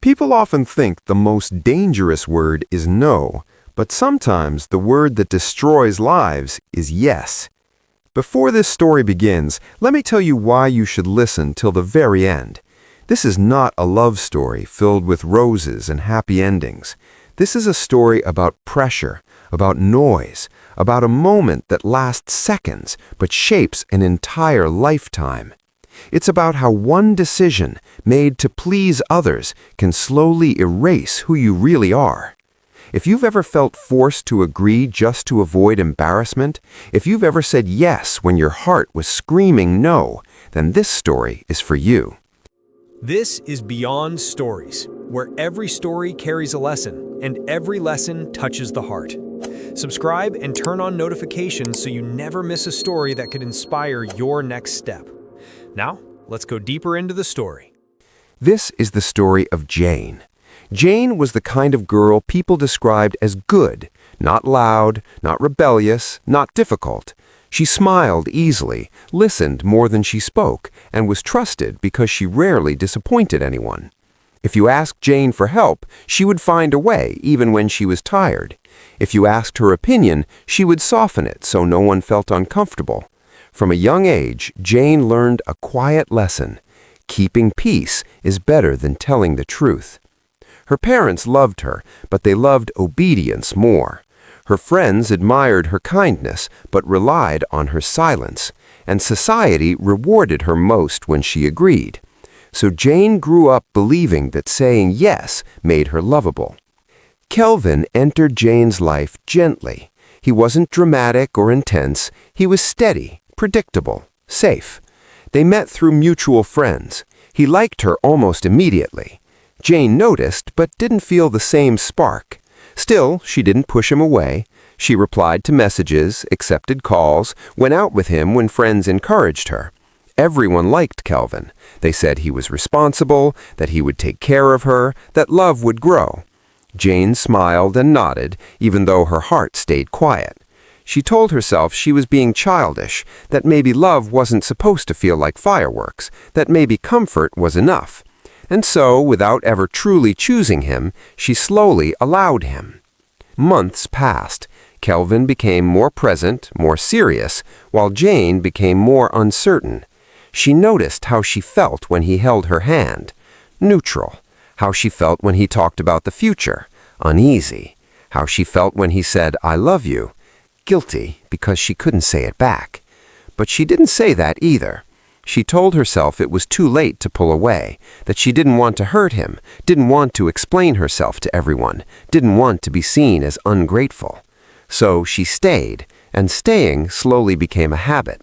People often think the most dangerous word is no, but sometimes the word that destroys lives is yes. Before this story begins, let me tell you why you should listen till the very end. This is not a love story filled with roses and happy endings. This is a story about pressure, about noise, about a moment that lasts seconds but shapes an entire lifetime. It's about how one decision made to please others can slowly erase who you really are. If you've ever felt forced to agree just to avoid embarrassment, if you've ever said yes when your heart was screaming no, then this story is for you. This is Beyond Stories, where every story carries a lesson, and every lesson touches the heart. Subscribe and turn on notifications so you never miss a story that could inspire your next step. Now, let's go deeper into the story. This is the story of Jane. Jane was the kind of girl people described as good, not loud, not rebellious, not difficult. She smiled easily, listened more than she spoke, and was trusted because she rarely disappointed anyone. If you asked Jane for help, she would find a way, even when she was tired. If you asked her opinion, she would soften it so no one felt uncomfortable. From a young age, Jane learned a quiet lesson. Keeping peace is better than telling the truth. Her parents loved her, but they loved obedience more. Her friends admired her kindness, but relied on her silence, and society rewarded her most when she agreed. So Jane grew up believing that saying yes made her lovable. Kelvin entered Jane's life gently. He wasn't dramatic or intense. He was steady, predictable, safe. They met through mutual friends. He liked her almost immediately. Jane noticed, but didn't feel the same spark. Still, she didn't push him away. She replied to messages, accepted calls, went out with him when friends encouraged her. Everyone liked Kelvin. They said he was responsible, that he would take care of her, that love would grow. Jane smiled and nodded, even though her heart stayed quiet. She told herself she was being childish, that maybe love wasn't supposed to feel like fireworks, that maybe comfort was enough. And so, without ever truly choosing him, she slowly allowed him. Months passed. Kelvin became more present, more serious, while Jane became more uncertain. She noticed how she felt when he held her hand. Neutral. How she felt when he talked about the future. Uneasy. How she felt when he said, "I love you." Guilty, because she couldn't say it back. But she didn't say that either. She told herself it was too late to pull away, that she didn't want to hurt him, didn't want to explain herself to everyone, didn't want to be seen as ungrateful. So she stayed, and staying slowly became a habit.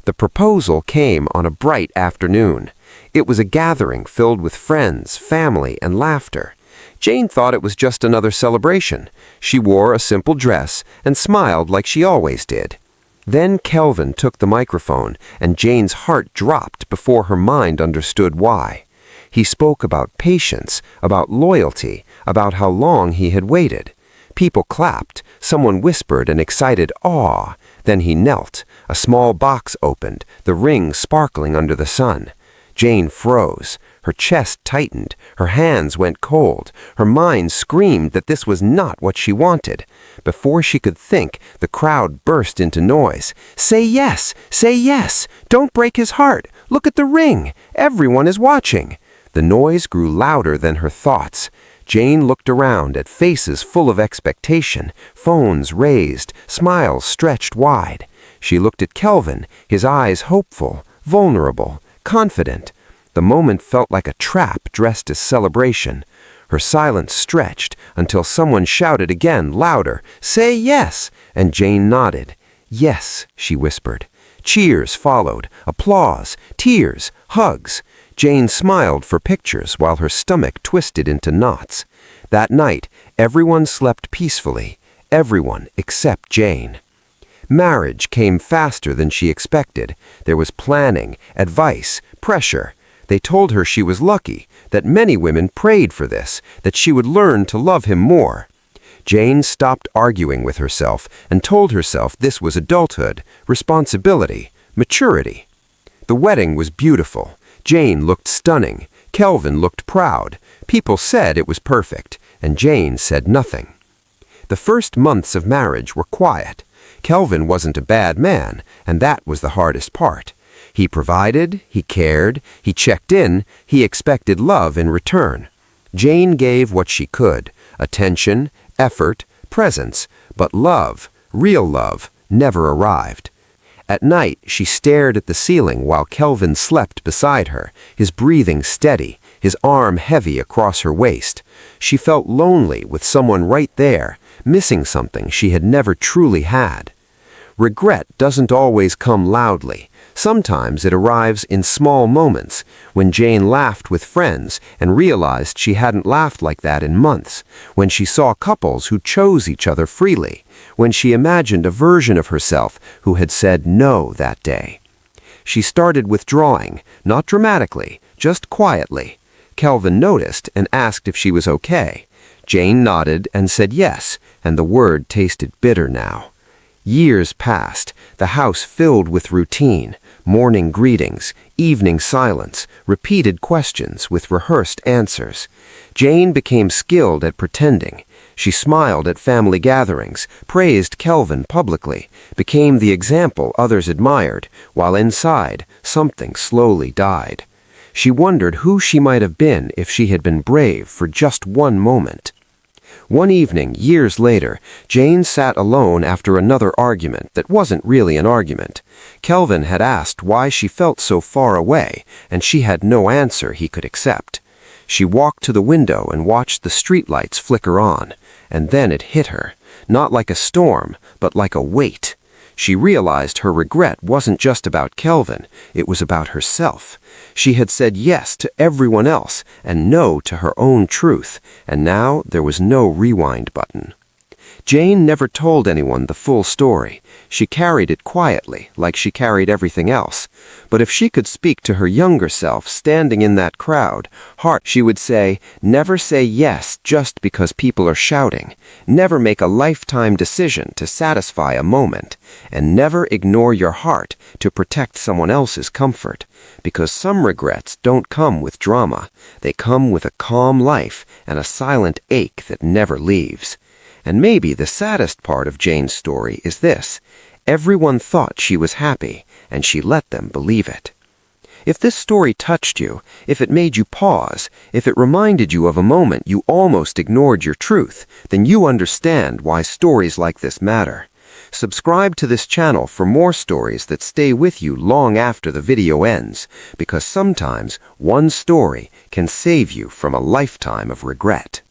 The proposal came on a bright afternoon. It was a gathering filled with friends, family, and laughter. Jane thought it was just another celebration. She wore a simple dress and smiled like she always did. Then Kelvin took the microphone, and Jane's heart dropped before her mind understood why. He spoke about patience, about loyalty, about how long he had waited. People clapped. Someone whispered an excited awe. Then he knelt. A small box opened, the ring sparkling under the sun. Jane froze. Her chest tightened. Her hands went cold. Her mind screamed that this was not what she wanted. Before she could think, the crowd burst into noise. "Say yes! Say yes! Don't break his heart! Look at the ring! Everyone is watching!" The noise grew louder than her thoughts. Jane looked around at faces full of expectation, phones raised, smiles stretched wide. She looked at Kelvin, his eyes hopeful, vulnerable, confident. The moment felt like a trap dressed as celebration. Her silence stretched until someone shouted again, louder, "Say yes!" And Jane nodded. "Yes," she whispered. Cheers followed, applause, tears, hugs. Jane smiled for pictures while her stomach twisted into knots. That night, everyone slept peacefully, everyone except Jane. Marriage came faster than she expected. There was planning, advice, pressure. They told her she was lucky, that many women prayed for this, that she would learn to love him more. Jane stopped arguing with herself and told herself this was adulthood, responsibility, maturity. The wedding was beautiful. Jane looked stunning. Kelvin looked proud. People said it was perfect, and Jane said nothing. The first months of marriage were quiet. Kelvin wasn't a bad man, and that was the hardest part. He provided, he cared, he checked in, he expected love in return. Jane gave what she could: attention, effort, presence, but love, real love, never arrived. At night, she stared at the ceiling while Kelvin slept beside her, his breathing steady, his arm heavy across her waist. She felt lonely with someone right there, missing something she had never truly had. Regret doesn't always come loudly. Sometimes it arrives in small moments, when Jane laughed with friends and realized she hadn't laughed like that in months, when she saw couples who chose each other freely, when she imagined a version of herself who had said no that day. She started withdrawing, not dramatically, just quietly. Kelvin noticed and asked if she was okay. Jane nodded and said yes, and the word tasted bitter now. Years passed, the house filled with routine, morning greetings, evening silence, repeated questions with rehearsed answers. Jane became skilled at pretending. She smiled at family gatherings, praised Kelvin publicly, became the example others admired, while inside, something slowly died. She wondered who she might have been if she had been brave for just one moment. One evening, years later, Jane sat alone after another argument that wasn't really an argument. Kelvin had asked why she felt so far away, and she had no answer he could accept. She walked to the window and watched the streetlights flicker on, and then it hit her, not like a storm, but like a weight. She realized her regret wasn't just about Kelvin, it was about herself. She had said yes to everyone else and no to her own truth, and now there was no rewind button. Jane never told anyone the full story. She carried it quietly, like she carried everything else. But if she could speak to her younger self standing in that crowd, she would say, never say yes just because people are shouting. Never make a lifetime decision to satisfy a moment. And never ignore your heart to protect someone else's comfort. Because some regrets don't come with drama. They come with a calm life and a silent ache that never leaves. And maybe the saddest part of Jane's story is this: everyone thought she was happy, and she let them believe it. If this story touched you, if it made you pause, if it reminded you of a moment you almost ignored your truth, then you understand why stories like this matter. Subscribe to this channel for more stories that stay with you long after the video ends, because sometimes one story can save you from a lifetime of regret.